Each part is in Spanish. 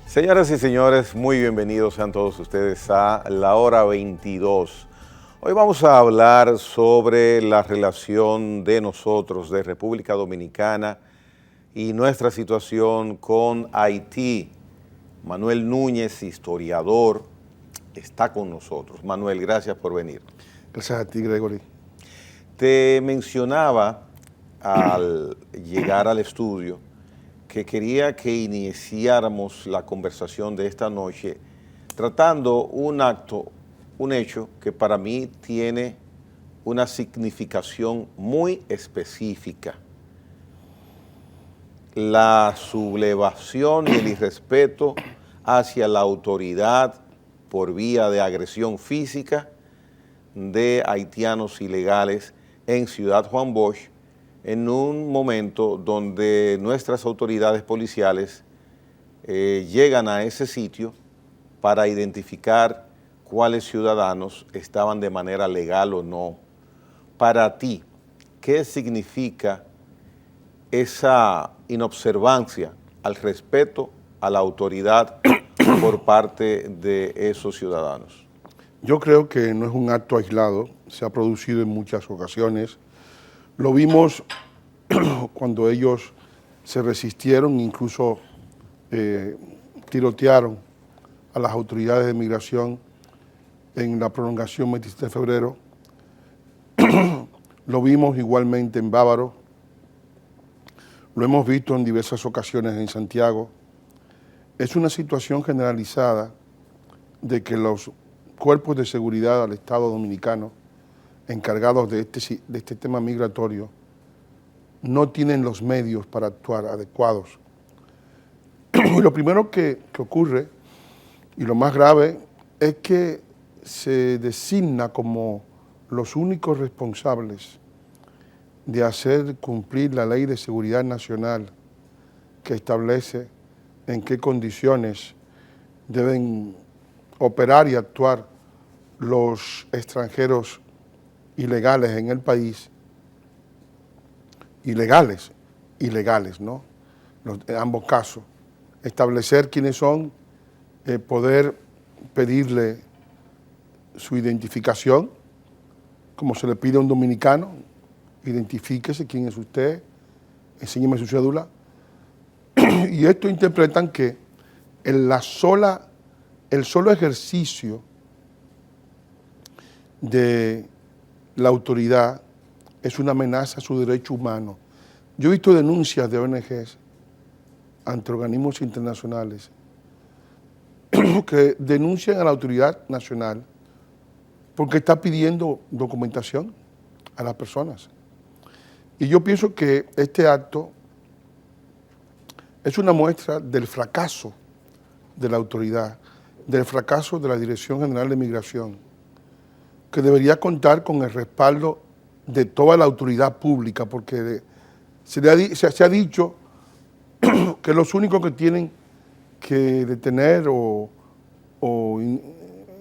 Señoras y señores, muy bienvenidos sean todos ustedes a La Hora 22. Hoy vamos a hablar sobre la relación de nosotros, de República Dominicana, y nuestra situación con Haití. Manuel Núñez, historiador, está con nosotros. Manuel, gracias por venir. Gracias a ti, Gregory. Te mencionaba al llegar al estudio que quería que iniciáramos la conversación de esta noche tratando un hecho que para mí tiene una significación muy específica. La sublevación y el irrespeto hacia la autoridad por vía de agresión física de haitianos ilegales en Ciudad Juan Bosch, en un momento donde nuestras autoridades policiales llegan a ese sitio para identificar cuáles ciudadanos estaban de manera legal o no. Para ti, ¿qué significa esa inobservancia al respeto a la autoridad por parte de esos ciudadanos? Yo creo que no es un acto aislado, se ha producido en muchas ocasiones. Lo vimos cuando ellos se resistieron, incluso tirotearon a las autoridades de migración en la prolongación 27 de febrero. Lo vimos igualmente en Bávaro, lo hemos visto en diversas ocasiones en Santiago. Es una situación generalizada de que los cuerpos de seguridad del Estado Dominicano encargados de este tema migratorio no tienen los medios para actuar adecuados. Y lo primero que ocurre, y lo más grave, es que se designa como los únicos responsables de hacer cumplir la Ley de Seguridad Nacional que establece en qué condiciones deben operar y actuar los extranjeros ilegales en el país, ilegales, ¿no? En ambos casos. Establecer quiénes son, poder pedirle su identificación, como se le pide a un dominicano, identifíquese quién es usted, enséñeme su cédula. Y esto interpretan que el solo ejercicio de la autoridad es una amenaza a su derecho humano. Yo he visto denuncias de ONGs ante organismos internacionales que denuncian a la autoridad nacional porque está pidiendo documentación a las personas. Y yo pienso que este acto es una muestra del fracaso de la autoridad, del fracaso de la Dirección General de Migración, que debería contar con el respaldo de toda la autoridad pública, porque se ha dicho que los únicos que tienen que detener o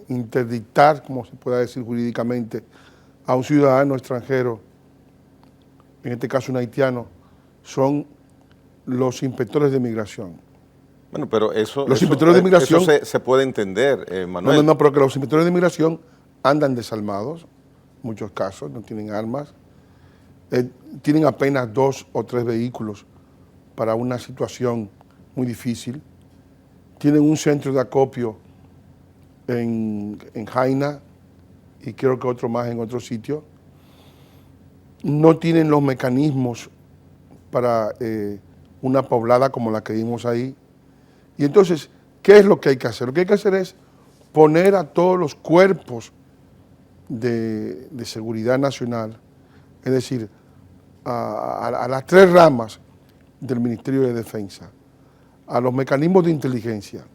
interdictar, como se pueda decir jurídicamente, a un ciudadano extranjero, en este caso un haitiano, son los inspectores de migración. Bueno, pero los inspectores de migración, eso se puede entender, Manuel. No, pero que los inspectores de migración andan desarmados, en muchos casos, no tienen armas, tienen apenas 2 o 3 vehículos para una situación muy difícil, tienen un centro de acopio en Jaina y creo que otro más en otro sitio, no tienen los mecanismos para una poblada como la que vimos ahí. Y entonces, ¿qué es lo que hay que hacer? Lo que hay que hacer es poner a todos los cuerpos de seguridad nacional, es decir, a las 3 ramas del Ministerio de Defensa, a los mecanismos de inteligencia,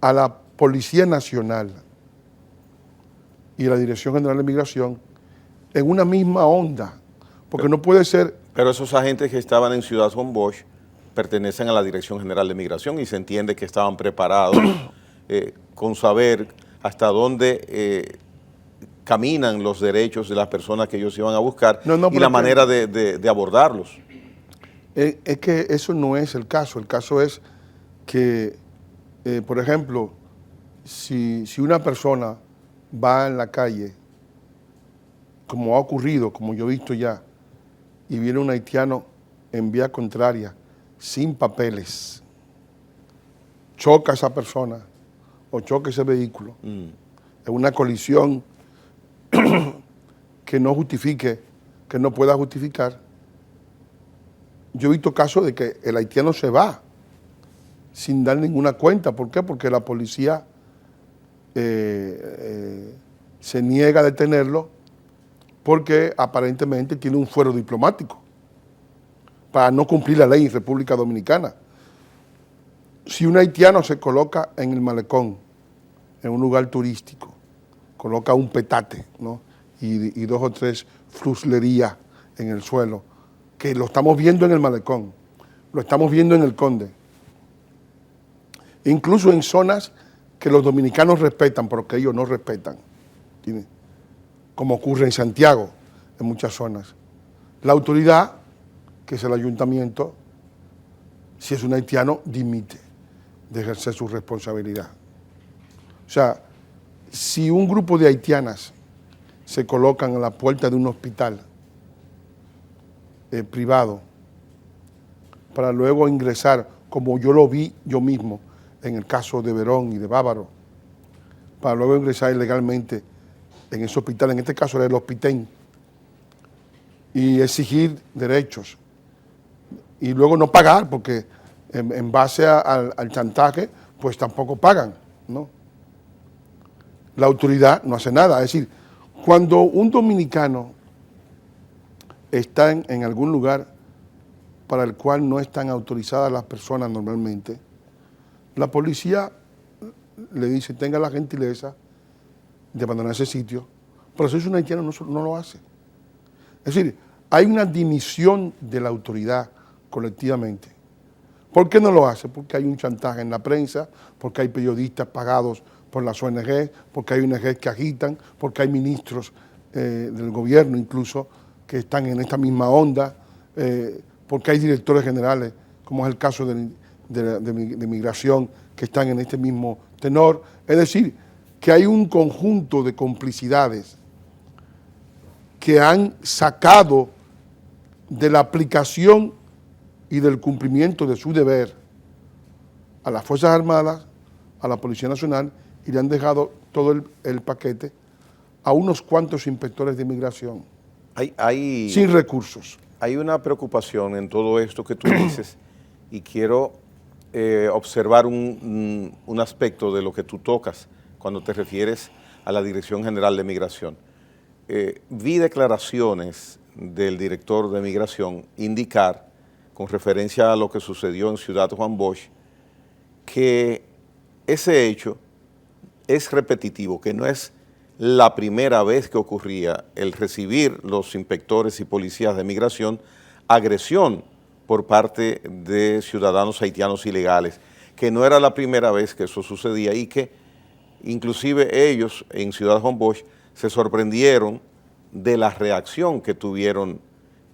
a la Policía Nacional y a la Dirección General de Migración en una misma onda, porque no puede ser... Pero esos agentes que estaban en Ciudad Juan Bosch pertenecen a la Dirección General de Migración y se entiende que estaban preparados con saber hasta dónde caminan los derechos de las personas que ellos iban a buscar y la manera de abordarlos. Es que eso no es el caso es que Por ejemplo, si una persona va en la calle, como ha ocurrido, como yo he visto ya, y viene un haitiano en vía contraria, sin papeles, choca a esa persona o choca ese vehículo, en una colisión que no justifique, que no pueda justificar, yo he visto casos de que el haitiano se va sin dar ninguna cuenta. ¿Por qué? Porque la policía se niega a detenerlo porque aparentemente tiene un fuero diplomático para no cumplir la ley en República Dominicana. Si un haitiano se coloca en el malecón, en un lugar turístico, coloca un petate, ¿no? y 2 o 3 fruslerías en el suelo, que lo estamos viendo en el malecón, lo estamos viendo en el Conde, incluso en zonas que los dominicanos respetan, pero que ellos no respetan, ¿entiendes? Como ocurre en Santiago, en muchas zonas. La autoridad, que es el ayuntamiento, si es un haitiano, dimite de ejercer su responsabilidad. O sea, si un grupo de haitianas se colocan a la puerta de un hospital privado para luego ingresar, como yo lo vi yo mismo en el caso de Verón y de Bávaro, para luego ingresar ilegalmente en ese hospital, en este caso era el Hospitén, y exigir derechos, y luego no pagar, porque en base al chantaje, pues tampoco pagan, ¿no? La autoridad no hace nada. Es decir, cuando un dominicano está en algún lugar para el cual no están autorizadas las personas normalmente, la policía le dice, tenga la gentileza de abandonar ese sitio, pero si es un haitiano no lo hace. Es decir, hay una dimisión de la autoridad colectivamente. ¿Por qué no lo hace? Porque hay un chantaje en la prensa, porque hay periodistas pagados por las ONG, porque hay ONG que agitan, porque hay ministros del gobierno incluso que están en esta misma onda, porque hay directores generales, como es el caso de migración, que están en este mismo tenor. Es decir, que hay un conjunto de complicidades que han sacado de la aplicación y del cumplimiento de su deber a las Fuerzas Armadas, a la Policía Nacional, y le han dejado todo el paquete a unos cuantos inspectores de inmigración sin recursos. Hay una preocupación en todo esto que tú dices y quiero observar un aspecto de lo que tú tocas cuando te refieres a la Dirección General de Migración. Vi declaraciones del director de Migración indicar, con referencia a lo que sucedió en Ciudad Juan Bosch, que ese hecho es repetitivo, que no es la primera vez que ocurría el recibir los inspectores y policías de migración agresión por parte de ciudadanos haitianos ilegales, que no era la primera vez que eso sucedía y que inclusive ellos en Ciudad Juan Bosch se sorprendieron de la reacción que tuvieron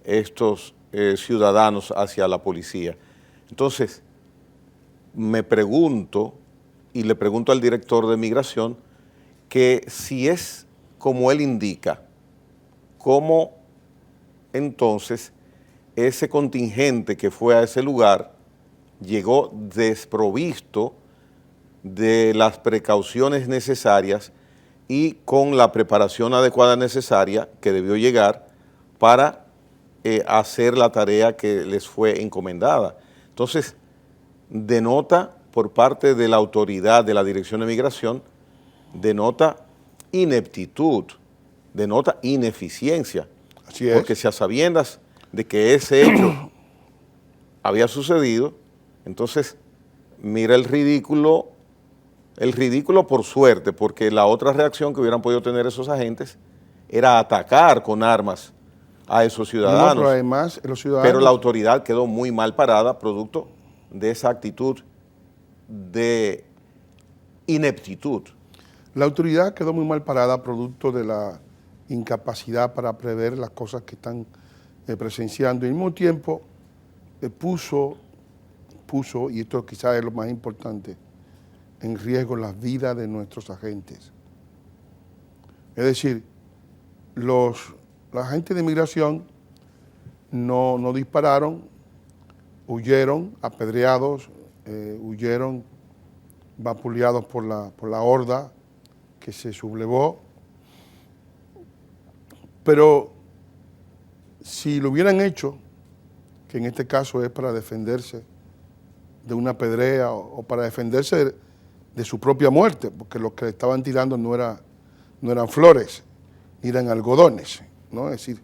estos ciudadanos hacia la policía. Entonces, me pregunto, y le pregunto al director de migración, que si es como él indica, ¿cómo entonces ese contingente que fue a ese lugar llegó desprovisto de las precauciones necesarias y con la preparación adecuada necesaria que debió llegar para hacer la tarea que les fue encomendada? Entonces, denota por parte de la autoridad de la Dirección de Migración, denota ineptitud, denota ineficiencia. Así es. Porque si a sabiendas de que ese hecho había sucedido, entonces mira el ridículo por suerte, porque la otra reacción que hubieran podido tener esos agentes era atacar con armas a esos ciudadanos. No, pero además, los ciudadanos... Pero la autoridad quedó muy mal parada producto de esa actitud de ineptitud. La autoridad quedó muy mal parada producto de la incapacidad para prever las cosas que están presenciando, y al mismo tiempo puso, y esto quizás es lo más importante, en riesgo la vida de nuestros agentes. Es decir, los agentes de migración no dispararon, huyeron apedreados, huyeron vapuleados por la horda que se sublevó. Pero si lo hubieran hecho, que en este caso es para defenderse de una apedrea o para defenderse de su propia muerte, porque lo que le estaban tirando no eran flores, ni eran algodones, ¿no? Es decir,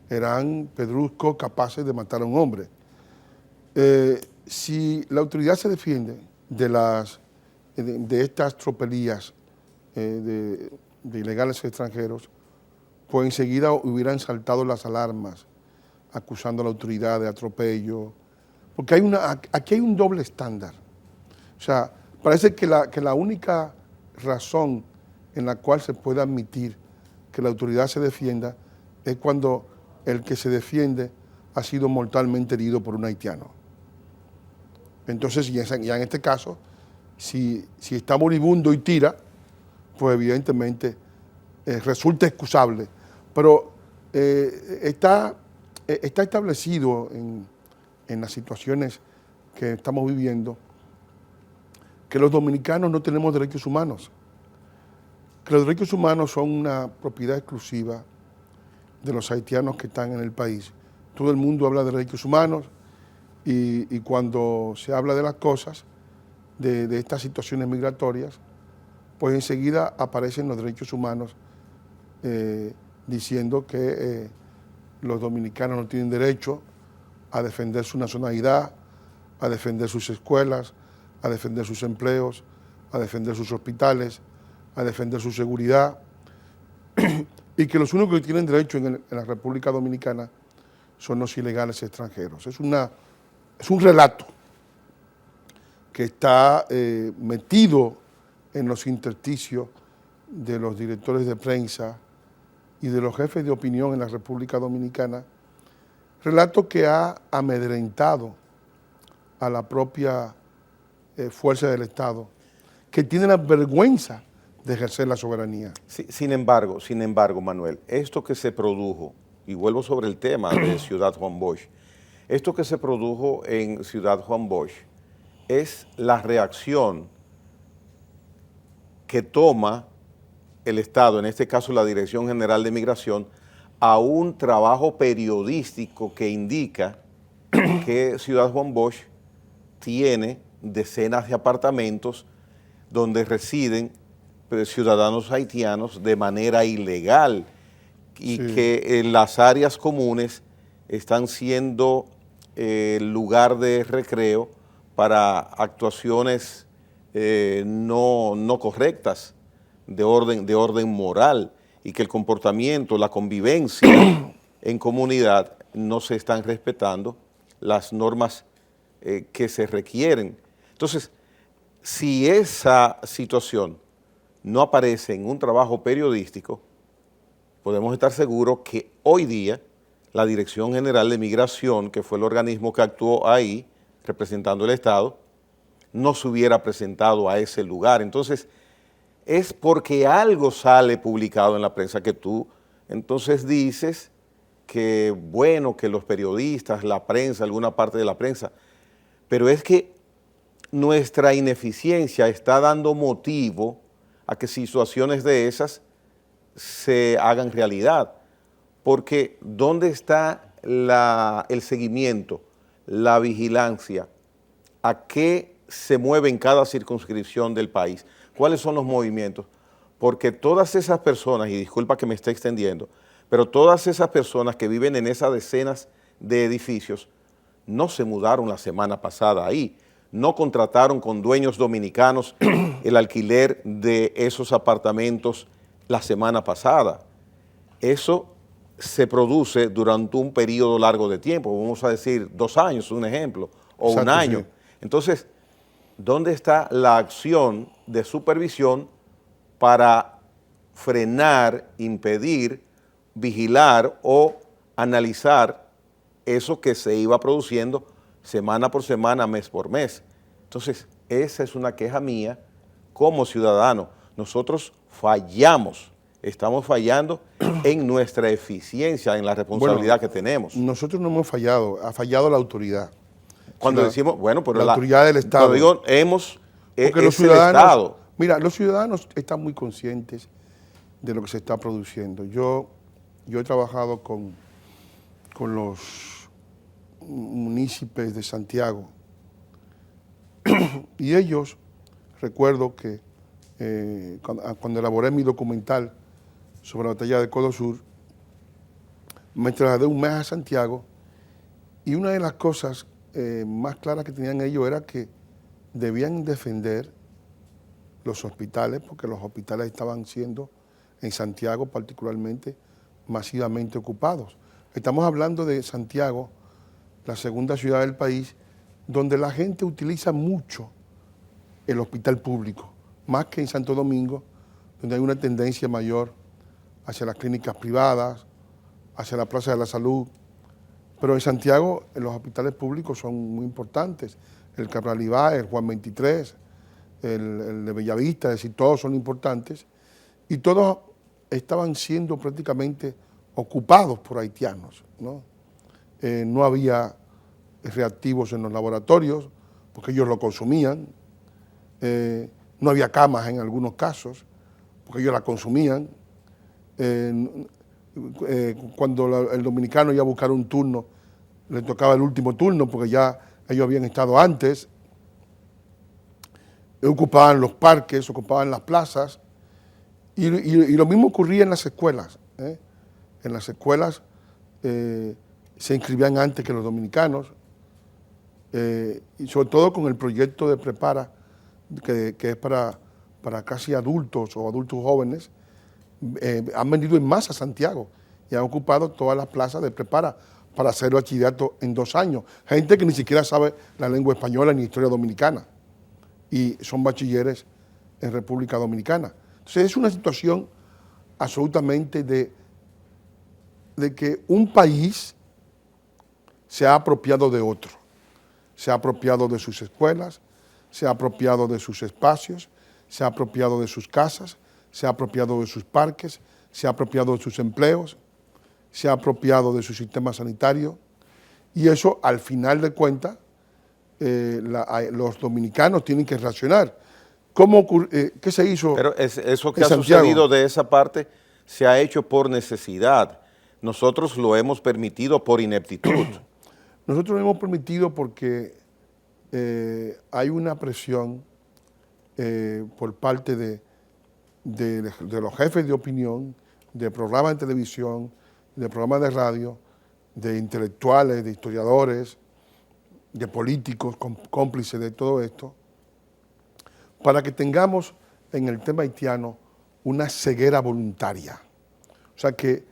eran pedruscos capaces de matar a un hombre. Si la autoridad se defiende de estas tropelías de ilegales extranjeros, pues enseguida hubieran saltado las alarmas, acusando a la autoridad de atropello, porque aquí hay un doble estándar. O sea, parece que la única razón en la cual se puede admitir que la autoridad se defienda es cuando el que se defiende ha sido mortalmente herido por un haitiano. Entonces, ya en este caso, si está moribundo y tira, pues evidentemente resulta excusable. Pero está establecido en las situaciones que estamos viviendo que los dominicanos no tenemos derechos humanos, que los derechos humanos son una propiedad exclusiva de los haitianos que están en el país. Todo el mundo habla de derechos humanos y cuando se habla de las cosas, de estas situaciones migratorias, pues enseguida aparecen los derechos humanos diciendo que los dominicanos no tienen derecho a defender su nacionalidad, a defender sus escuelas, a defender sus empleos, a defender sus hospitales, a defender su seguridad, y que los únicos que tienen derecho en la República Dominicana son los ilegales extranjeros. Es un relato que está metido en los intersticios de los directores de prensa y de los jefes de opinión en la República Dominicana, relato que ha amedrentado a la propia fuerza del Estado, que tiene la vergüenza de ejercer la soberanía. Sí, sin embargo, Manuel, esto que se produjo, y vuelvo sobre el tema de Ciudad Juan Bosch, esto que se produjo en Ciudad Juan Bosch es la reacción que toma el Estado, en este caso la Dirección General de Migración, a un trabajo periodístico que indica que Ciudad Juan Bosch tiene decenas de apartamentos donde residen ciudadanos haitianos de manera ilegal y sí, que las áreas comunes están siendo lugar de recreo para actuaciones no correctas de orden moral, y que el comportamiento, la convivencia en comunidad no se están respetando las normas que se requieren. Entonces, si esa situación no aparece en un trabajo periodístico, podemos estar seguros que hoy día la Dirección General de Migración, que fue el organismo que actuó ahí, representando el Estado, no se hubiera presentado a ese lugar. Entonces, es porque algo sale publicado en la prensa que tú entonces dices que, bueno, que los periodistas, la prensa, alguna parte de la prensa, pero es que nuestra ineficiencia está dando motivo a que situaciones de esas se hagan realidad, porque ¿dónde está el seguimiento, la vigilancia? ¿A qué se mueve en cada circunscripción del país? ¿Cuáles son los movimientos? Porque todas esas personas, y disculpa que me esté extendiendo, pero todas esas personas que viven en esas decenas de edificios no se mudaron la semana pasada ahí, no contrataron con dueños dominicanos el alquiler de esos apartamentos la semana pasada. Eso se produce durante un periodo largo de tiempo, vamos a decir 2 años, un ejemplo, o exacto, un año. Sí. Entonces, ¿dónde está la acción de supervisión para frenar, impedir, vigilar o analizar eso que se iba produciendo semana por semana, mes por mes? Entonces, esa es una queja mía como ciudadanos. Nosotros fallamos, estamos fallando en nuestra eficiencia, en la responsabilidad que tenemos. Nosotros no hemos fallado, ha fallado la autoridad. Cuando decimos, bueno, pero la autoridad del Estado. Cuando digo porque los ciudadanos, mira, los ciudadanos están muy conscientes de lo que se está produciendo. Yo he trabajado con los municipios de Santiago y ellos, recuerdo que cuando elaboré mi documental sobre la batalla de Codo Sur, me trasladé un mes a Santiago y una de las cosas más claras que tenían ellos era que debían defender los hospitales, porque los hospitales estaban siendo, en Santiago particularmente, masivamente ocupados. Estamos hablando de Santiago, la segunda ciudad del país, donde la gente utiliza mucho el hospital público, más que en Santo Domingo, donde hay una tendencia mayor hacia las clínicas privadas, hacia la Plaza de la Salud. Pero en Santiago los hospitales públicos son muy importantes. El Cabral Ibáez, el Juan 23, el de Bellavista, es decir, todos son importantes. Y todos estaban siendo prácticamente ocupados por haitianos, ¿no? No había reactivos en los laboratorios, porque ellos lo consumían. No había camas en algunos casos, porque ellos la consumían. Cuando el dominicano iba a buscar un turno, le tocaba el último turno, porque ya ellos habían estado antes. Ocupaban los parques, ocupaban las plazas, y lo mismo ocurría en las escuelas. En las escuelas se inscribían antes que los dominicanos, y sobre todo con el proyecto de Prepara, que es para casi adultos o adultos jóvenes. Han venido en masa a Santiago y han ocupado todas las plazas de Prepara para hacer bachillerato en 2 años. Gente que ni siquiera sabe la lengua española ni historia dominicana y son bachilleres en República Dominicana. Entonces es una situación absolutamente de que un país se ha apropiado de otro, se ha apropiado de sus escuelas, se ha apropiado de sus espacios, se ha apropiado de sus casas, se ha apropiado de sus parques, se ha apropiado de sus empleos, se ha apropiado de su sistema sanitario, y eso, al final de cuentas, los dominicanos tienen que reaccionar. ¿Qué se hizo? Pero eso que ha sucedido de esa parte se ha hecho por necesidad. Nosotros lo hemos permitido por ineptitud. Nosotros lo hemos permitido porque hay una presión por parte de los jefes de opinión, de programas de televisión, de programas de radio, de intelectuales, de historiadores, de políticos cómplices de todo esto, para que tengamos en el tema haitiano una ceguera voluntaria. O sea, que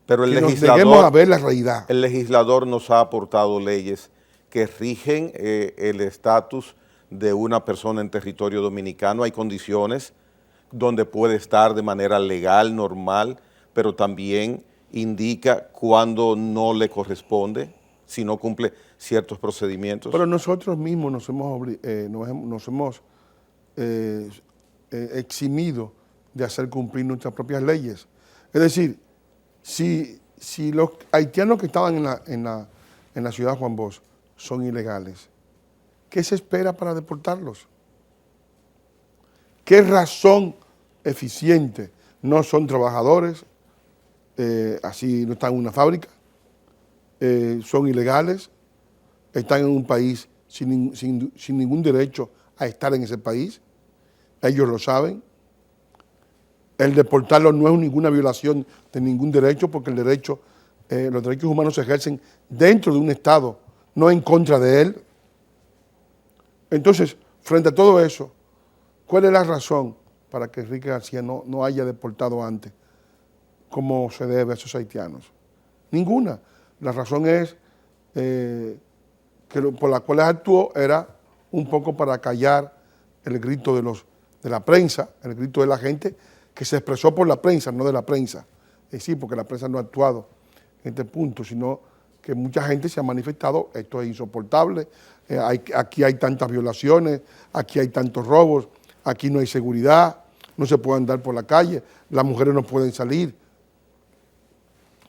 nos neguemos a ver la realidad. El legislador nos ha aportado leyes que rigen el estatus de una persona en territorio dominicano. Hay condiciones donde puede estar de manera legal, normal, pero también indica cuando no le corresponde, si no cumple ciertos procedimientos. Pero nosotros mismos nos hemos eximido de hacer cumplir nuestras propias leyes. Es decir, si los haitianos que estaban en la ciudad de Juan Bosch son ilegales, ¿qué se espera para deportarlos? ¿Qué razón eficiente? No son trabajadores, así no están en una fábrica, son ilegales, están en un país sin ningún derecho a estar en ese país, ellos lo saben. El deportarlos no es ninguna violación de ningún derecho, porque los derechos humanos se ejercen dentro de un Estado, no en contra de él. Entonces, frente a todo eso, ¿cuál es la razón para que Enrique García no haya deportado antes, como se debe a esos haitianos? Ninguna. La razón es por la cual actuó era un poco para callar el grito de la prensa, el grito de la gente que se expresó por la prensa, no de la prensa. Es decir, porque la prensa no ha actuado en este punto, sino que mucha gente se ha manifestado: esto es insoportable, aquí hay tantas violaciones, aquí hay tantos robos, aquí no hay seguridad, no se puede andar por la calle, las mujeres no pueden salir.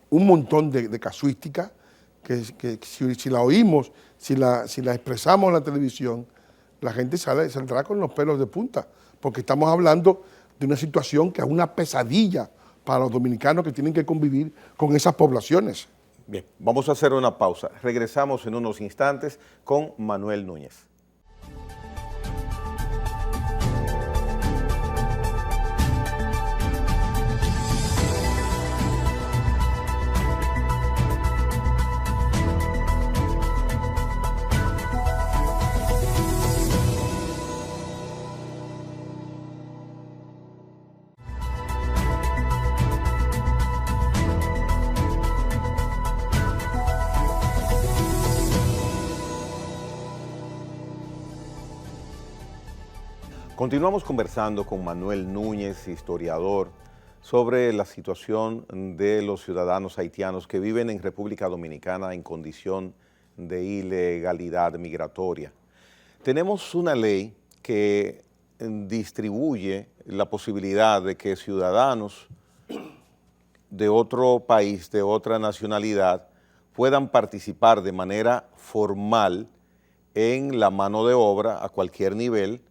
Un montón de casuísticas que si la oímos, si la expresamos en la televisión, la gente saldrá con los pelos de punta, porque estamos hablando de una situación que es una pesadilla para los dominicanos que tienen que convivir con esas poblaciones. Bien, vamos a hacer una pausa. Regresamos en unos instantes con Manuel Núñez. Continuamos conversando con Manuel Núñez, historiador, sobre la situación de los ciudadanos haitianos que viven en República Dominicana en condición de ilegalidad migratoria. Tenemos una ley que distribuye la posibilidad de que ciudadanos de otro país, de otra nacionalidad, puedan participar de manera formal en la mano de obra a cualquier nivel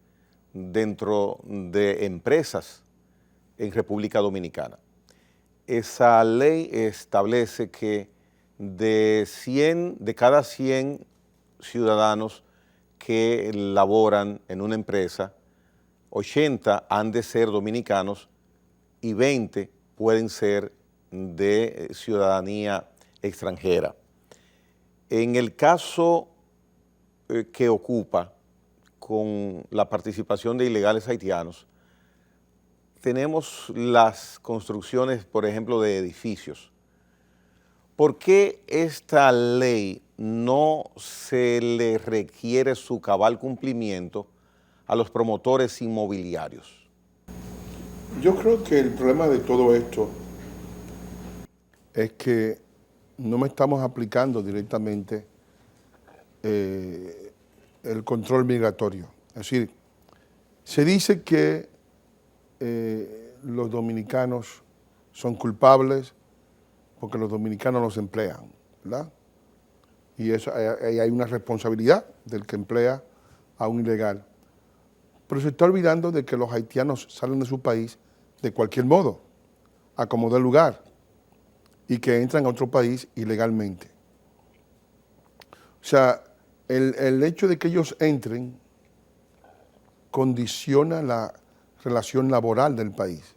dentro de empresas en República Dominicana. Esa ley establece que de cada 100 ciudadanos que laboran en una empresa, 80 han de ser dominicanos y 20 pueden ser de ciudadanía extranjera. En el caso que ocupa con la participación de ilegales haitianos, tenemos las construcciones, por ejemplo, de edificios. ¿Por qué esta ley no se le requiere su cabal cumplimiento a los promotores inmobiliarios? Yo creo que el problema de todo esto es que no me estamos aplicando directamente el control migratorio. Es decir, se dice que los dominicanos son culpables porque los dominicanos los emplean, ¿verdad? Y eso, hay una responsabilidad del que emplea a un ilegal. Pero se está olvidando de que los haitianos salen de su país de cualquier modo, a como dé lugar, y que entran a otro país ilegalmente. O sea, el hecho de que ellos entren condiciona la relación laboral del país.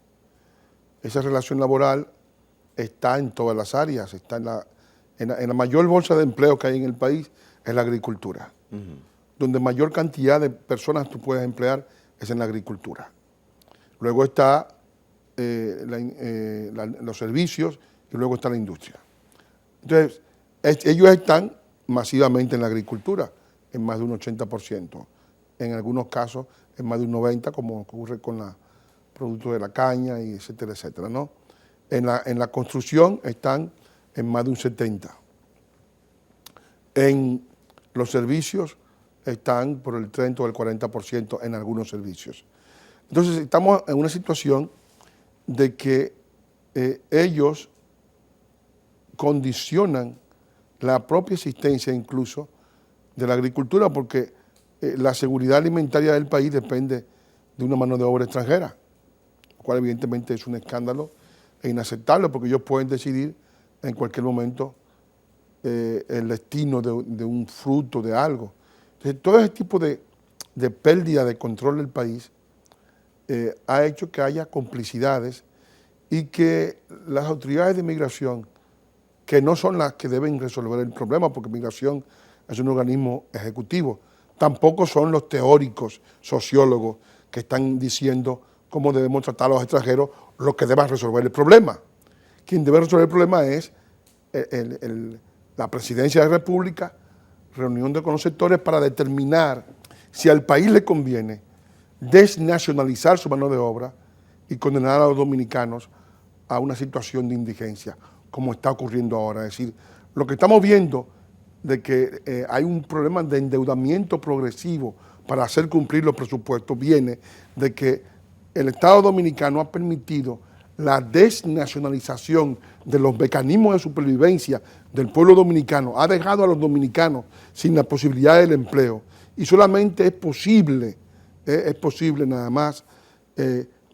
Esa relación laboral está en todas las áreas, está en la mayor bolsa de empleo que hay en el país, es la agricultura. Donde mayor cantidad de personas tú puedes emplear es en la agricultura. Luego está los servicios y luego está la industria. Entonces, ellos están masivamente en la agricultura, en más de un 80%. En algunos casos, en más de un 90%, como ocurre con los productos de la caña, y etcétera, etcétera, ¿no? En la construcción están en más de un 70%. En los servicios están por el 30 o el 40% en algunos servicios. Entonces, estamos en una situación de que ellos condicionan la propia existencia incluso de la agricultura, porque la seguridad alimentaria del país depende de una mano de obra extranjera, lo cual evidentemente es un escándalo e inaceptable, porque ellos pueden decidir en cualquier momento el destino de un fruto, de algo. Entonces, todo ese tipo de pérdida de control del país ha hecho que haya complicidades y que las autoridades de migración, que no son las que deben resolver el problema, porque migración es un organismo ejecutivo, tampoco son los teóricos, sociólogos, que están diciendo cómo debemos tratar a los extranjeros, los que deban resolver el problema. Quien debe resolver el problema es la Presidencia de la República, reunión con los sectores para determinar si al país le conviene desnacionalizar su mano de obra y condenar a los dominicanos a una situación de indigencia, como está ocurriendo ahora. Es decir, lo que estamos viendo de que hay un problema de endeudamiento progresivo para hacer cumplir los presupuestos viene de que el Estado Dominicano ha permitido la desnacionalización de los mecanismos de supervivencia del pueblo dominicano, ha dejado a los dominicanos sin la posibilidad del empleo. Y solamente es posible nada más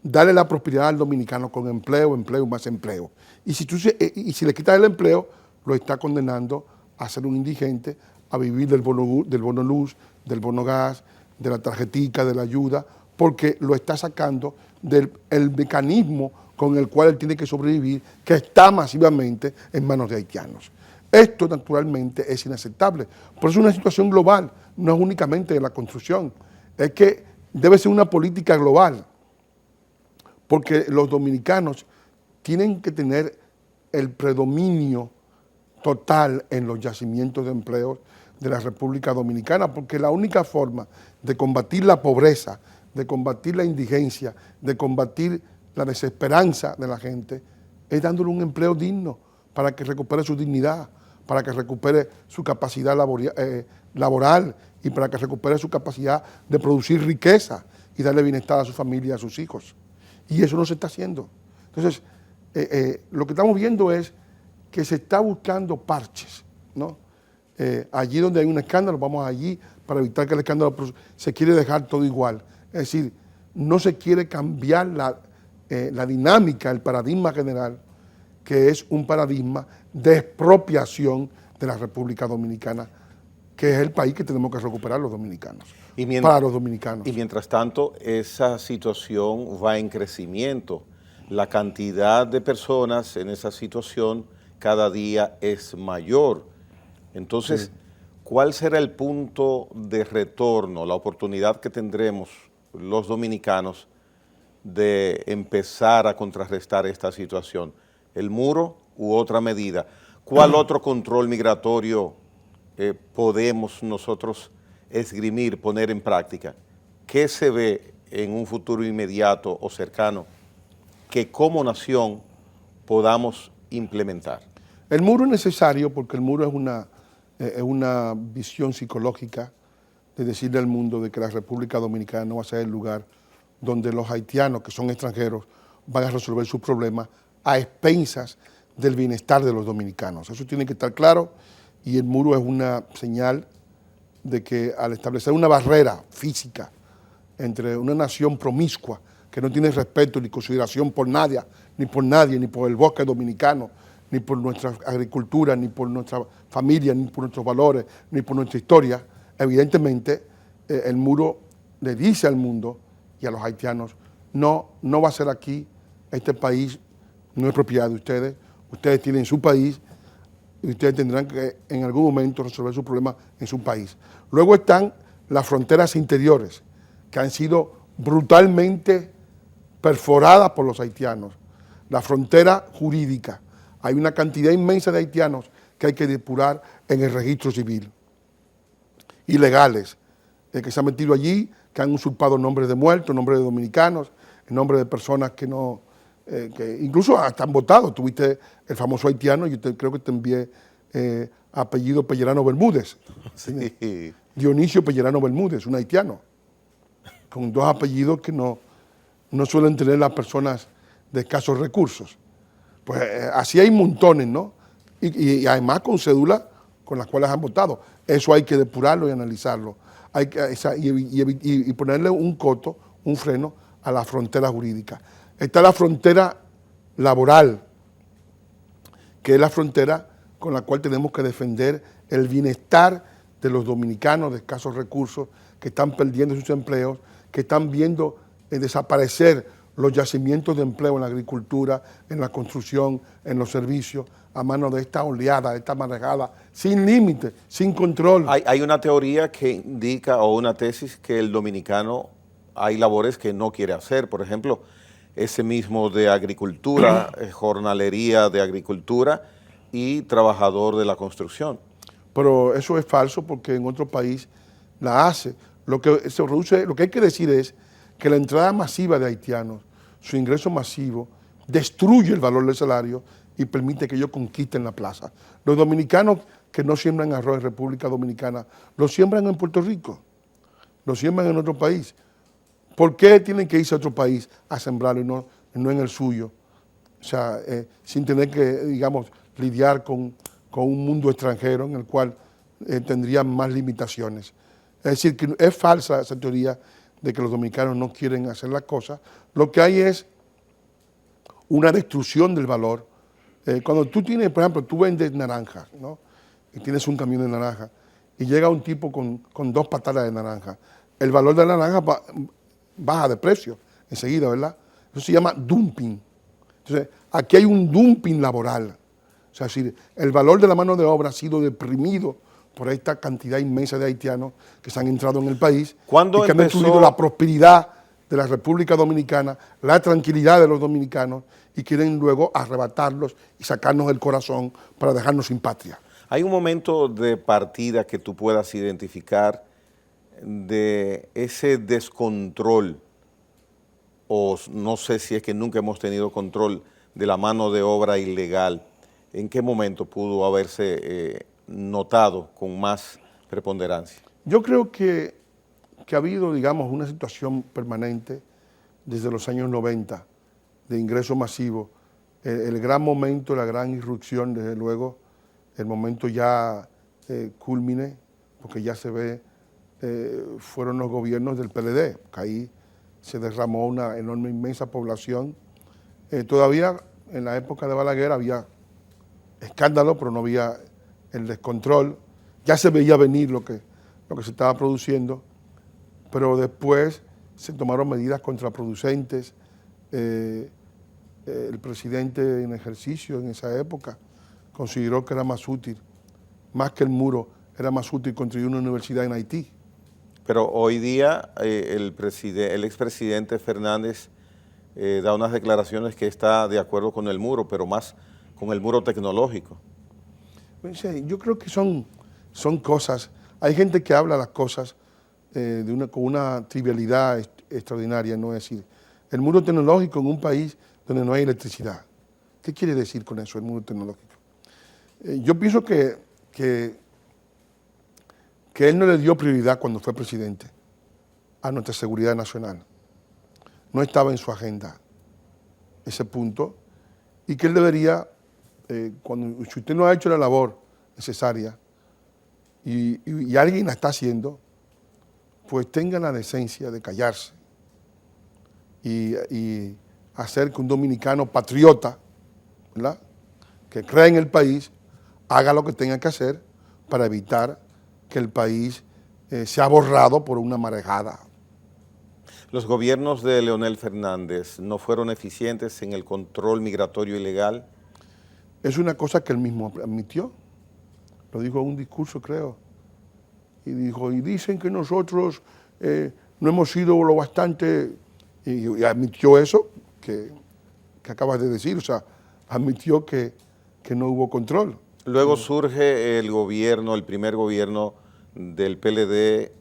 darle la prosperidad al dominicano con empleo, empleo, más empleo. Y si le quitas el empleo, lo está condenando a ser un indigente, a vivir del bono luz, del bono gas, de la tarjetica, de la ayuda, porque lo está sacando del mecanismo con el cual él tiene que sobrevivir, que está masivamente en manos de haitianos. Esto naturalmente es inaceptable, pero es una situación global, no es únicamente de la construcción, es que debe ser una política global, porque los dominicanos tienen que tener el predominio total en los yacimientos de empleo de la República Dominicana, porque la única forma de combatir la pobreza, de combatir la indigencia, de combatir la desesperanza de la gente, es dándole un empleo digno para que recupere su dignidad, para que recupere su capacidad laboral y para que recupere su capacidad de producir riqueza y darle bienestar a su familia y a sus hijos. Y eso no se está haciendo. Entonces, lo que estamos viendo es que se está buscando parches, ¿no? Allí donde hay un escándalo, vamos allí para evitar que el escándalo se quiere dejar todo igual. Es decir, no se quiere cambiar la dinámica, el paradigma general, que es un paradigma de expropiación de la República Dominicana, que es el país que tenemos que recuperar los dominicanos, para los dominicanos. Y mientras tanto, esa situación va en crecimiento. La cantidad de personas en esa situación cada día es mayor. Entonces, sí, ¿cuál será el punto de retorno, la oportunidad que tendremos los dominicanos de empezar a contrarrestar esta situación? ¿El muro u otra medida? ¿Cuál otro control migratorio podemos nosotros esgrimir, poner en práctica? ¿Qué se ve en un futuro inmediato o cercano que como nación podamos implementar? El muro es necesario porque el muro es una visión psicológica de decirle al mundo de que la República Dominicana no va a ser el lugar donde los haitianos, que son extranjeros, van a resolver sus problemas a expensas del bienestar de los dominicanos. Eso tiene que estar claro y el muro es una señal de que al establecer una barrera física entre una nación promiscua que no tiene respeto ni consideración por nadie, ni por el bosque dominicano, ni por nuestra agricultura, ni por nuestra familia, ni por nuestros valores, ni por nuestra historia, evidentemente el muro le dice al mundo y a los haitianos, no va a ser aquí, este país no es propiedad de ustedes, ustedes tienen su país y ustedes tendrán que en algún momento resolver sus problemas en su país. Luego están las fronteras interiores, que han sido brutalmente perforadas por los haitianos. La frontera jurídica, hay una cantidad inmensa de haitianos que hay que depurar en el registro civil. Ilegales, que se han metido allí, que han usurpado nombres de muertos, nombres de dominicanos, nombres de personas que no, que incluso hasta han votado. Tuviste el famoso haitiano, yo creo que te envié apellido Pellerano Bermúdez. Sí. Dionisio Pellerano Bermúdez, un haitiano, con dos apellidos que no suelen tener las personas de escasos recursos. Pues así hay montones, ¿no? Y además con cédulas con las cuales han votado. Eso hay que depurarlo y analizarlo. Hay que, y ponerle un coto, un freno a la frontera jurídica. Está la frontera laboral, que es la frontera con la cual tenemos que defender el bienestar de los dominicanos de escasos recursos que están perdiendo sus empleos, que están viendo desaparecer los yacimientos de empleo en la agricultura, en la construcción, en los servicios, a mano de esta oleada, de esta marejada, sin límite, sin control. Hay una teoría que indica, o una tesis, que el dominicano hay labores que no quiere hacer. Por ejemplo, ese mismo de agricultura, jornalería de agricultura y trabajador de la construcción. Pero eso es falso porque en otro país la hace. Lo que hay que decir es que la entrada masiva de haitianos, su ingreso masivo, destruye el valor del salario y permite que ellos conquisten la plaza. Los dominicanos que no siembran arroz en República Dominicana, lo siembran en Puerto Rico. lo siembran en otro país. ¿Por qué tienen que irse a otro país a sembrarlo y no en el suyo? O sea, sin tener que, digamos, lidiar con un mundo extranjero en el cual tendrían más limitaciones. Es decir, que es falsa esa teoría de que los dominicanos no quieren hacer las cosas. Lo que hay es una destrucción del valor. Cuando tú tienes, por ejemplo, tú vendes naranjas, ¿no? Y tienes un camión de naranja y llega un tipo con 2 patadas de naranja, el valor de la naranja baja de precio enseguida, ¿verdad? Eso se llama dumping. Entonces, aquí hay un dumping laboral. O sea, es decir, el valor de la mano de obra ha sido deprimido por esta cantidad inmensa de haitianos que se han entrado en el país y que han destruido la prosperidad de la República Dominicana, la tranquilidad de los dominicanos, y quieren luego arrebatarlos y sacarnos el corazón para dejarnos sin patria. ¿Hay un momento de partida que tú puedas identificar de ese descontrol, o no sé si es que nunca hemos tenido control de la mano de obra ilegal? ¿En qué momento pudo haberse notado con más preponderancia? Yo creo que ha habido, digamos, una situación permanente desde los años 90 de ingreso masivo. El gran momento, la gran irrupción, desde luego, el momento ya cúlmine, porque ya se ve, fueron los gobiernos del PLD, que ahí se derramó una enorme, inmensa población. Todavía en la época de Balaguer había escándalo, pero no había el descontrol. Ya se veía venir lo que se estaba produciendo, pero después se tomaron medidas contraproducentes. El presidente en ejercicio en esa época consideró que era más útil, más que el muro, era más útil construir una universidad en Haití. Pero hoy día el expresidente Fernández da unas declaraciones que está de acuerdo con el muro, pero más con el muro tecnológico. Yo creo que son cosas, hay gente que habla las cosas con una trivialidad extraordinaria, ¿no? Es decir, el muro tecnológico en un país donde no hay electricidad. ¿Qué quiere decir con eso, el muro tecnológico? Yo pienso que él no le dio prioridad cuando fue presidente a nuestra seguridad nacional. No estaba en su agenda ese punto, y que él debería, si usted no ha hecho la labor necesaria y alguien la está haciendo, pues tenga la decencia de callarse y hacer que un dominicano patriota, ¿verdad?, que crea en el país, haga lo que tenga que hacer para evitar que el país sea borrado por una marejada. ¿Los gobiernos de Leonel Fernández no fueron eficientes en el control migratorio ilegal? Es una cosa que él mismo admitió, lo dijo en un discurso, creo, y dijo, y dicen que nosotros no hemos sido lo bastante, y admitió eso que acabas de decir, o sea, admitió que no hubo control. Luego surge el gobierno, el primer gobierno del PLD,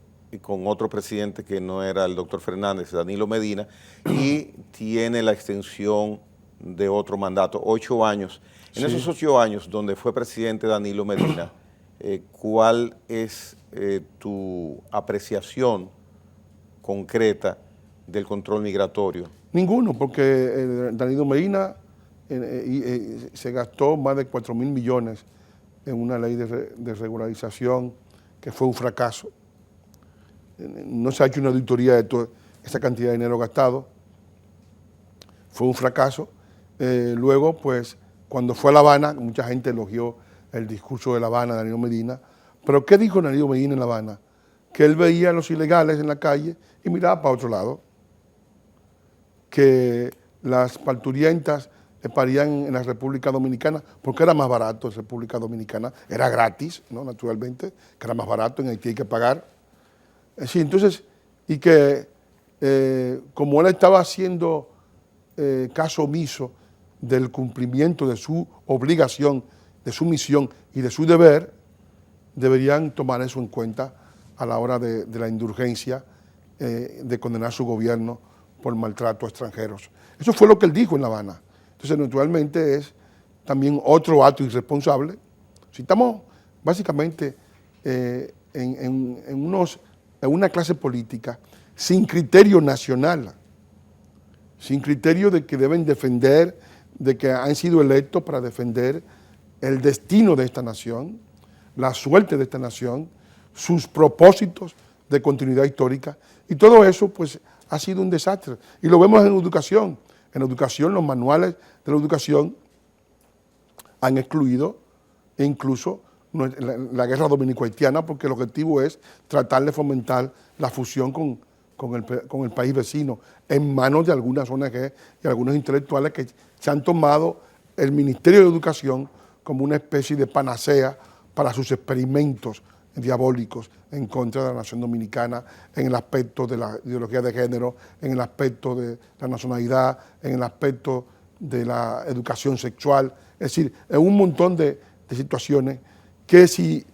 con otro presidente que no era el doctor Fernández, Danilo Medina, y tiene la extensión de otro mandato, 8 años. En esos 8 años donde fue presidente Danilo Medina, ¿cuál es tu apreciación concreta del control migratorio? Ninguno, porque Danilo Medina se gastó más de 4.000 millones en una ley de regularización que fue un fracaso. No se ha hecho una auditoría de toda esa cantidad de dinero gastado. Fue un fracaso. Luego, pues, cuando fue a La Habana, mucha gente elogió el discurso de La Habana, Danilo Medina. Pero ¿qué dijo Danilo Medina en La Habana? Que él veía a los ilegales en la calle y miraba para otro lado. Que las parturientas parían en la República Dominicana porque era más barato en República Dominicana. Era gratis, ¿no?, naturalmente, que era más barato, en Haití hay que pagar. Sí, entonces, y que como él estaba haciendo caso omiso del cumplimiento de su obligación, de su misión y de su deber, deberían tomar eso en cuenta a la hora de la indulgencia, de condenar su gobierno por maltrato a extranjeros. Eso fue lo que él dijo en La Habana. Entonces, naturalmente, es también otro acto irresponsable. Si estamos básicamente en unos una clase política sin criterio nacional, sin criterio de que deben defender, de que han sido electos para defender el destino de esta nación, la suerte de esta nación, sus propósitos de continuidad histórica, y todo eso pues ha sido un desastre. Y lo vemos en educación. En educación, los manuales de la educación han excluido incluso la guerra dominico-haitiana, porque el objetivo es tratar de fomentar la fusión con el país vecino, en manos de algunas ONG y algunos intelectuales que se han tomado el Ministerio de Educación como una especie de panacea para sus experimentos diabólicos en contra de la nación dominicana, en el aspecto de la ideología de género, en el aspecto de la nacionalidad, en el aspecto de la educación sexual, es decir, en un montón de situaciones que si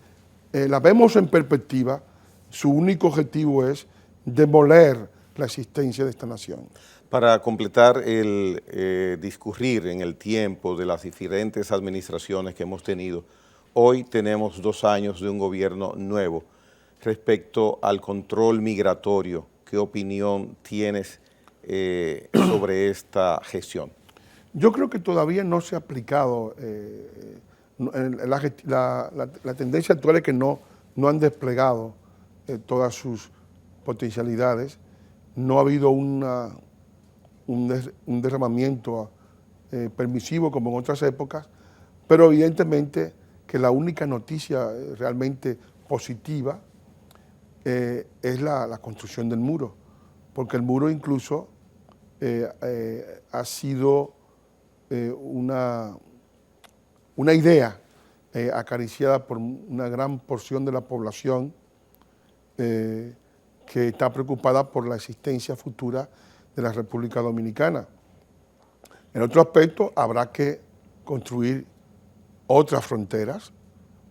la vemos en perspectiva, su único objetivo es demoler la existencia de esta nación. Para completar el discurrir en el tiempo de las diferentes administraciones que hemos tenido, hoy tenemos 2 años de un gobierno nuevo. Respecto al control migratorio, ¿qué opinión tienes sobre esta gestión? Yo creo que todavía no se ha aplicado, la tendencia actual es que no han desplegado todas sus potencialidades, no ha habido un derramamiento permisivo como en otras épocas, pero evidentemente que la única noticia realmente positiva es la construcción del muro, porque el muro incluso ha sido una idea acariciada por una gran porción de la población que está preocupada por la existencia futura de la República Dominicana. En otro aspecto, habrá que construir otras fronteras,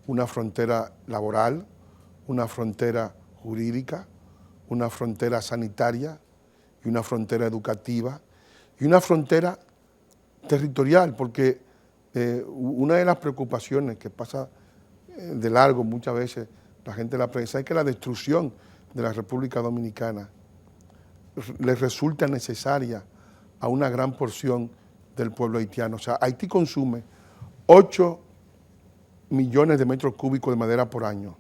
una frontera laboral, una frontera jurídica, una frontera sanitaria y una frontera educativa y una frontera territorial, porque una de las preocupaciones que pasa de largo muchas veces la gente de la prensa es que la destrucción de la República Dominicana le resulta necesaria a una gran porción del pueblo haitiano. O sea, Haití consume 8 millones de metros cúbicos de madera por año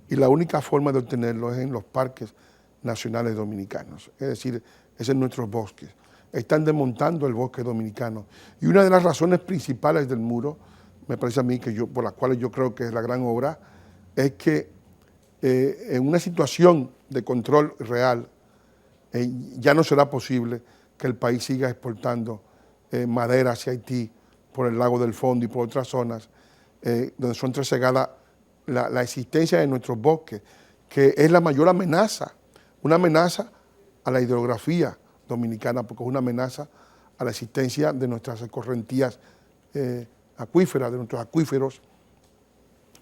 y la única forma de obtenerlo es en los parques nacionales dominicanos, es decir, es en nuestros bosques. Están desmontando el bosque dominicano y una de las razones principales del muro, me parece a mí, por las cuales yo creo que es la gran obra, es que en una situación de control real ya no será posible que el país siga exportando madera hacia Haití por el lago del Fondo y por otras zonas donde son tresegadas la existencia de nuestros bosques, que es la mayor amenaza, una amenaza a la hidrografía dominicana, porque es una amenaza a la existencia de nuestras escorrentías acuíferas, de nuestros acuíferos,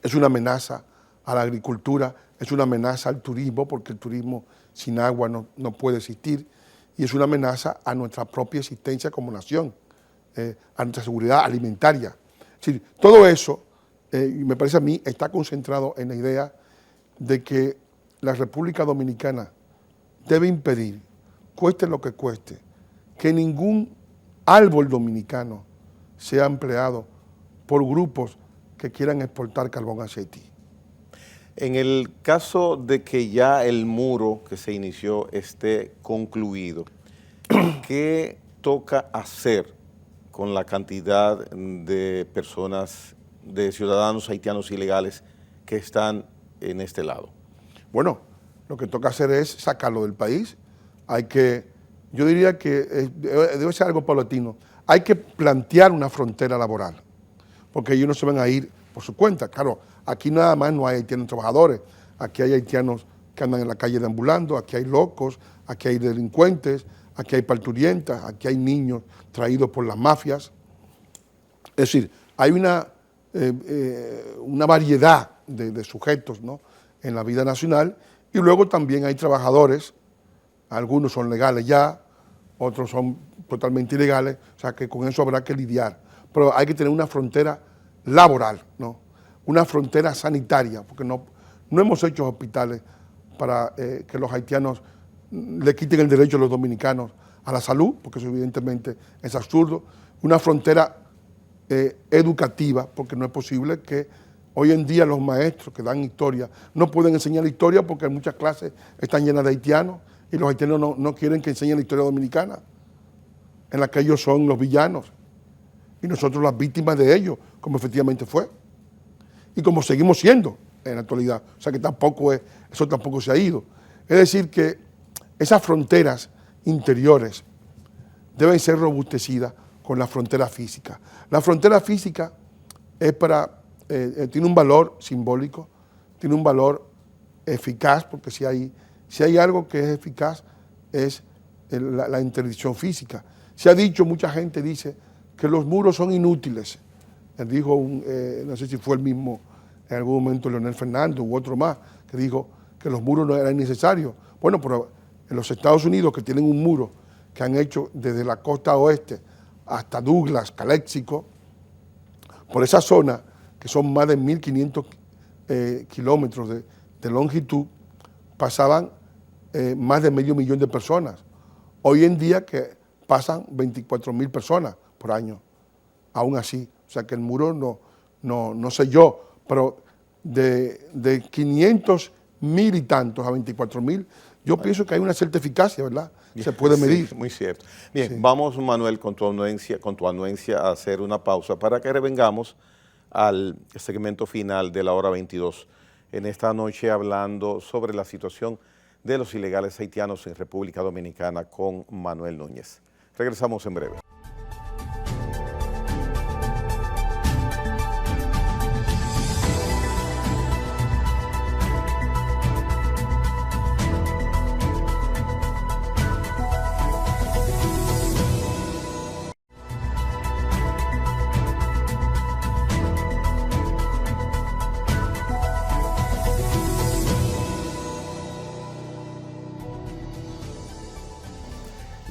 es una amenaza a la agricultura, es una amenaza al turismo, porque el turismo sin agua no puede existir, y es una amenaza a nuestra propia existencia como nación, a nuestra seguridad alimentaria. Es decir, todo eso, me parece a mí, está concentrado en la idea de que la República Dominicana debe impedir, cueste lo que cueste, que ningún árbol dominicano sea empleado por grupos que quieran exportar carbón hacia Haití. En el caso de que ya el muro que se inició esté concluido, ¿qué toca hacer con la cantidad de personas, de ciudadanos haitianos ilegales que están en este lado? Bueno, lo que toca hacer es sacarlo del país. Yo diría que debe ser algo paulatino. Hay que plantear una frontera laboral, porque ellos no se van a ir por su cuenta. Claro, aquí nada más no hay haitianos trabajadores, aquí hay haitianos que andan en la calle deambulando, aquí hay locos, aquí hay delincuentes, aquí hay parturientas, aquí hay niños traídos por las mafias. Es decir, hay una variedad de sujetos, ¿no?, en la vida nacional, y luego también hay trabajadores, algunos son legales ya, otros son totalmente ilegales, o sea que con eso habrá que lidiar. Pero hay que tener una frontera laboral, ¿no?, una frontera sanitaria, porque no hemos hecho hospitales para que los haitianos le quiten el derecho a los dominicanos a la salud, porque eso evidentemente es absurdo. Una frontera educativa, porque no es posible que hoy en día los maestros que dan historia no pueden enseñar historia porque muchas clases están llenas de haitianos y los haitianos no quieren que enseñen la historia dominicana, en la que ellos son los villanos y nosotros las víctimas de ellos, como efectivamente fue y como seguimos siendo en la actualidad. O sea que eso tampoco se ha ido. Es decir que esas fronteras interiores deben ser robustecidas con la frontera física. La frontera física tiene un valor simbólico, tiene un valor eficaz, porque si hay algo que es eficaz es la interdicción física. Se ha dicho, mucha gente dice que los muros son inútiles. Él dijo, no sé si fue el mismo en algún momento Leonel Fernández u otro más, que dijo que los muros no eran necesarios. Bueno, pero en los Estados Unidos, que tienen un muro que han hecho desde la costa oeste hasta Douglas, Caléxico, por esa zona, que son más de 1.500 kilómetros de longitud, pasaban más de 500.000 de personas. Hoy en día que pasan 24.000 personas por año, aún así. O sea que el muro no sé yo, pero de 500.000 y tantos a 24.000, yo pienso que hay una cierta eficacia, ¿verdad? Se puede medir. Sí, muy cierto. Bien, Sí. Vamos, Manuel, con tu anuencia a hacer una pausa para que revengamos al segmento final de la hora 22. En esta noche hablando sobre la situación de los ilegales haitianos en República Dominicana con Manuel Núñez. Regresamos en breve.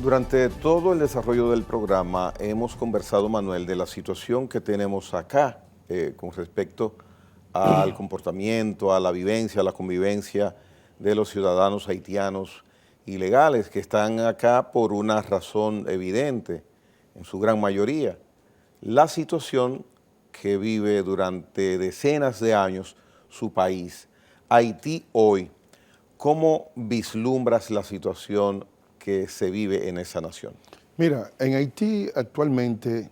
Durante todo el desarrollo del programa hemos conversado, Manuel, de la situación que tenemos acá con respecto al comportamiento, a la vivencia, a la convivencia de los ciudadanos haitianos ilegales que están acá por una razón evidente, en su gran mayoría. La situación que vive durante decenas de años su país. Haití hoy, ¿cómo vislumbras la situación que se vive en esa nación? Mira, en Haití actualmente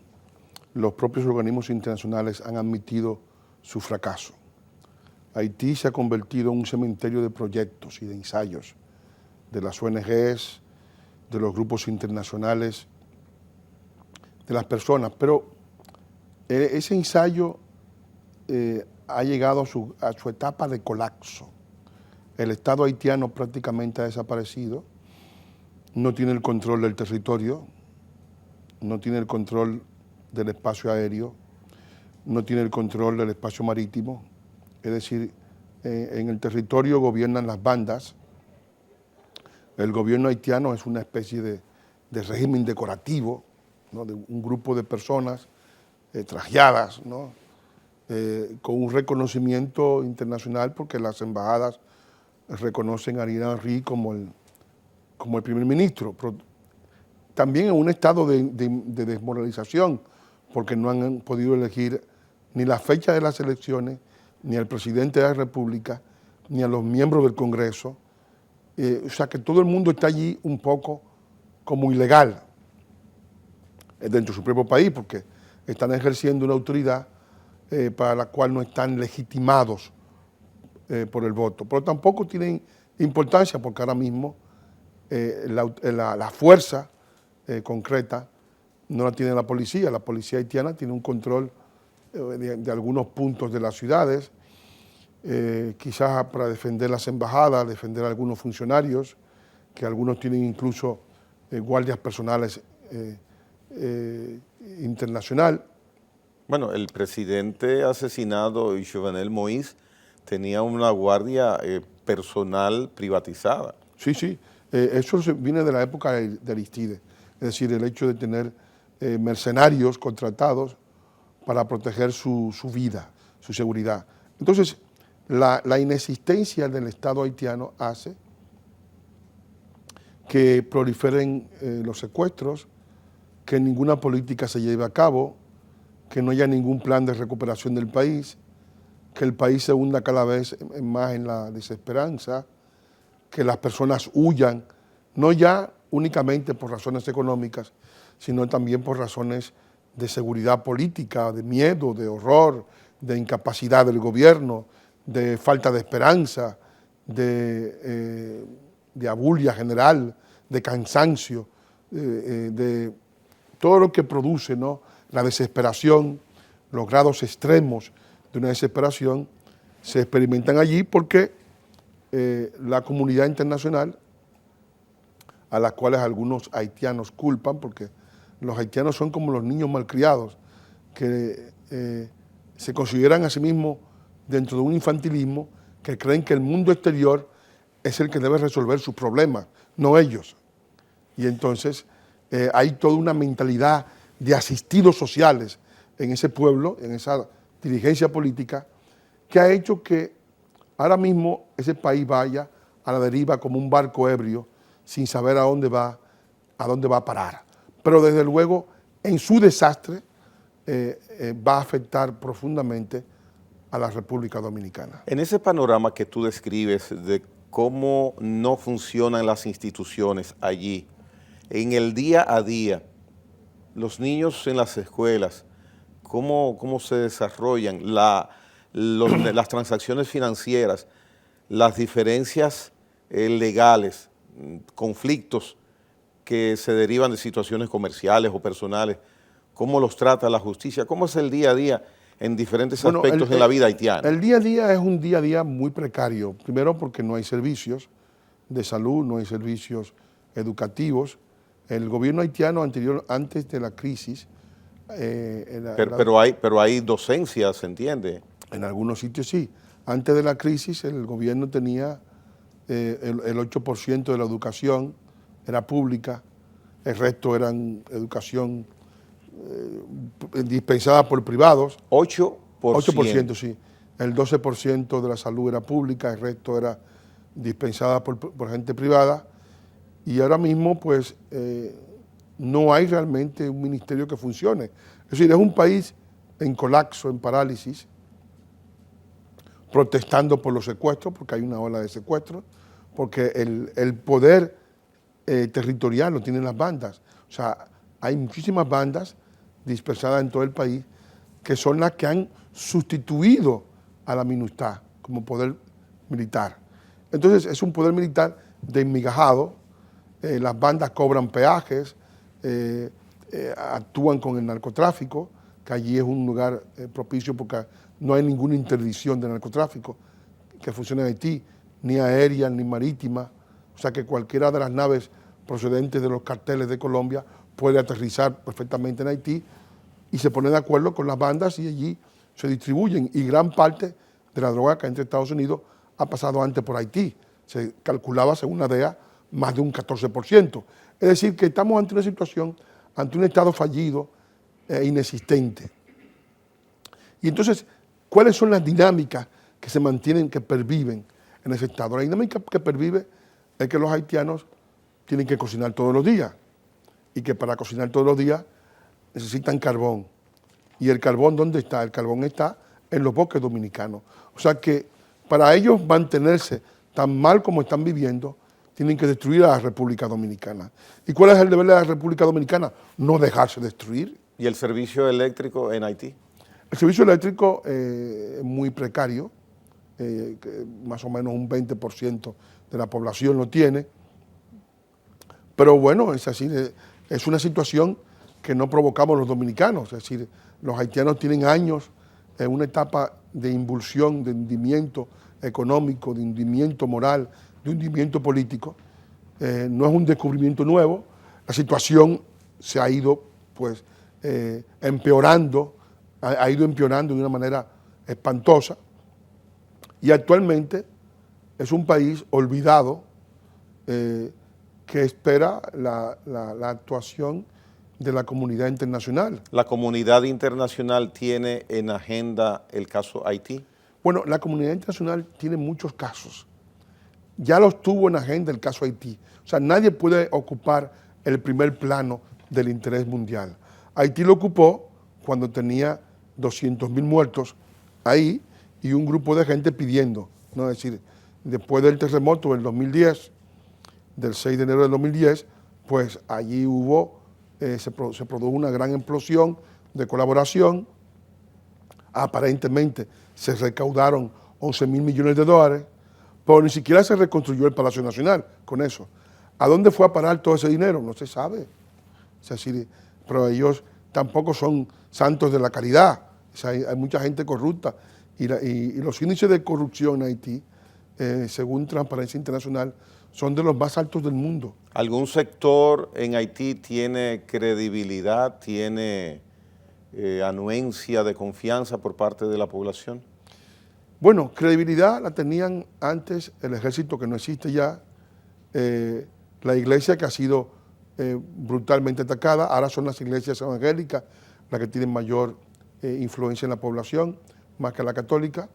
los propios organismos internacionales han admitido su fracaso. Haití se ha convertido en un cementerio de proyectos y de ensayos de las ONGs, de los grupos internacionales, de las personas, pero ese ensayo ha llegado a su etapa de colapso. El Estado haitiano prácticamente ha desaparecido, no tiene el control del territorio, no tiene el control del espacio aéreo, no tiene el control del espacio marítimo, es decir, en el territorio gobiernan las bandas. El gobierno haitiano es una especie de régimen decorativo, ¿no? De un grupo de personas trajeadas, ¿no? Con un reconocimiento internacional porque las embajadas reconocen a Ariel Henry como el primer ministro, pero también en un estado de desmoralización, porque no han podido elegir ni la fecha de las elecciones, ni al presidente de la República, ni a los miembros del Congreso. O sea que todo el mundo está allí un poco como ilegal dentro de su propio país, porque están ejerciendo una autoridad para la cual no están legitimados por el voto. Pero tampoco tienen importancia, porque ahora mismo la fuerza concreta no la tiene la policía haitiana tiene un control de algunos puntos de las ciudades, quizás para defender las embajadas, defender a algunos funcionarios, que algunos tienen incluso guardias personales internacional. Bueno, el presidente asesinado, Jovenel Moïse, tenía una guardia personal privatizada. Sí, sí, eso viene de la época de Aristide, es decir, el hecho de tener mercenarios contratados para proteger su vida, su seguridad. Entonces, la inexistencia del Estado haitiano hace que proliferen los secuestros, que ninguna política se lleve a cabo, que no haya ningún plan de recuperación del país, que el país se hunda cada vez más en la desesperanza, que las personas huyan, no ya únicamente por razones económicas, sino también por razones de seguridad política, de miedo, de horror, de incapacidad del gobierno, de falta de esperanza, de abulia general, de cansancio, de todo lo que produce, ¿no?, la desesperación, los grados extremos de una desesperación, se experimentan allí porque la comunidad internacional, a las cuales algunos haitianos culpan, porque los haitianos son como los niños malcriados, que se consideran a sí mismos dentro de un infantilismo, que creen que el mundo exterior es el que debe resolver sus problemas, no ellos. Y entonces hay toda una mentalidad de asistidos sociales en ese pueblo, en esa dirigencia política, que ha hecho que ahora mismo ese país vaya a la deriva como un barco ebrio, sin saber a dónde va a parar. Pero desde luego, en su desastre, va a afectar profundamente a la República Dominicana. En ese panorama que tú describes de cómo no funcionan las instituciones allí, en el día a día, los niños en las escuelas, cómo se desarrollan las transacciones financieras, las diferencias legales, conflictos que se derivan de situaciones comerciales o personales, cómo los trata la justicia, cómo es el día a día en diferentes aspectos en la vida haitiana. El día a día es un día a día muy precario, primero porque no hay servicios de salud, no hay servicios educativos. El gobierno haitiano antes de la crisis... pero hay docencia, ¿se entiende? En algunos sitios sí. Antes de la crisis el gobierno tenía el 8% de la educación, era pública, el resto eran educación dispensada por privados. 8%. 8%, sí. El 12% de la salud era pública, el resto era dispensada por gente privada. Y ahora mismo, pues, no hay realmente un ministerio que funcione. Es decir, es un país en colapso, en parálisis, protestando por los secuestros, porque hay una ola de secuestros, porque el poder territorial lo tienen las bandas. O sea, hay muchísimas bandas dispersadas en todo el país que son las que han sustituido a la MINUSTAH como poder militar. Entonces, es un poder militar desmigajado. Las bandas cobran peajes, actúan con el narcotráfico, que allí es un lugar propicio porque no hay ninguna interdicción de narcotráfico que funcione en Haití, ni aérea ni marítima, o sea que cualquiera de las naves procedentes de los carteles de Colombia puede aterrizar perfectamente en Haití y se pone de acuerdo con las bandas y allí se distribuyen, y gran parte de la droga que entra a Estados Unidos ha pasado antes por Haití. Se calculaba, según la DEA, más de un 14%. Es decir, que estamos ante una situación, ante un Estado fallido e inexistente. Y entonces, ¿cuáles son las dinámicas que se mantienen, que perviven en ese Estado? La dinámica que pervive es que los haitianos tienen que cocinar todos los días y que para cocinar todos los días necesitan carbón. ¿Y el carbón dónde está? El carbón está en los bosques dominicanos. O sea que para ellos mantenerse tan mal como están viviendo, tienen que destruir a la República Dominicana. ¿Y cuál es el deber de la República Dominicana? No dejarse destruir. ¿Y el servicio eléctrico en Haití? El servicio eléctrico es muy precario, más o menos un 20% de la población lo tiene, pero bueno, es así, es una situación que no provocamos los dominicanos, es decir, los haitianos tienen años en una etapa de involución, de hundimiento económico, de hundimiento moral, de hundimiento político. No es un descubrimiento nuevo, la situación se ha ido pues empeorando, ha ido empeorando de una manera espantosa, y actualmente es un país olvidado que espera la actuación de la comunidad internacional. ¿La comunidad internacional tiene en agenda el caso Haití? Bueno, la comunidad internacional tiene muchos casos. Ya los tuvo en agenda el caso Haití. O sea, nadie puede ocupar el primer plano del interés mundial. Haití lo ocupó cuando tenía 200.000 muertos ahí y un grupo de gente pidiendo, ¿no? Es decir, después del terremoto del 2010, del 6 de enero del 2010, pues allí se produjo una gran explosión de colaboración. Aparentemente se recaudaron 11.000 millones de dólares, pero ni siquiera se reconstruyó el Palacio Nacional con eso. ¿A dónde fue a parar todo ese dinero? No se sabe. Es decir, pero ellos tampoco son santos de la caridad. O sea, hay mucha gente corrupta y los índices de corrupción en Haití, según Transparencia Internacional, son de los más altos del mundo. ¿Algún sector en Haití tiene credibilidad, tiene anuencia de confianza por parte de la población? Bueno, credibilidad la tenían antes el ejército, que no existe ya, la iglesia, que ha sido brutalmente atacada. Ahora son las iglesias evangélicas las que tienen mayor influencia en la población, más que la católica.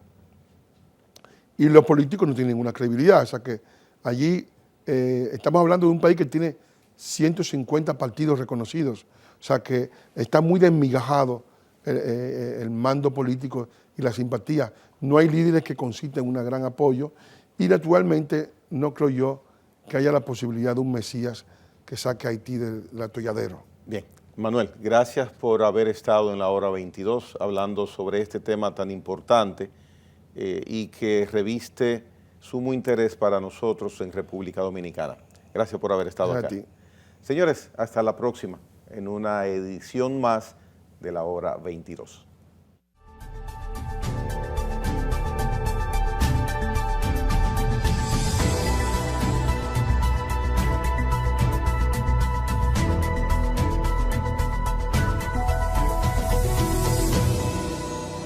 Y los políticos no tienen ninguna credibilidad. O sea que allí estamos hablando de un país que tiene 150 partidos reconocidos. O sea que está muy desmigajado el mando político y la simpatía. No hay líderes que conciten un gran apoyo y naturalmente no creo yo que haya la posibilidad de un Mesías que saque a Haití del atolladero. Bien, Manuel, gracias por haber estado en la hora 22 hablando sobre este tema tan importante y que reviste sumo interés para nosotros en República Dominicana. Gracias por haber estado acá. Señores, hasta la próxima en una edición más de la hora 22.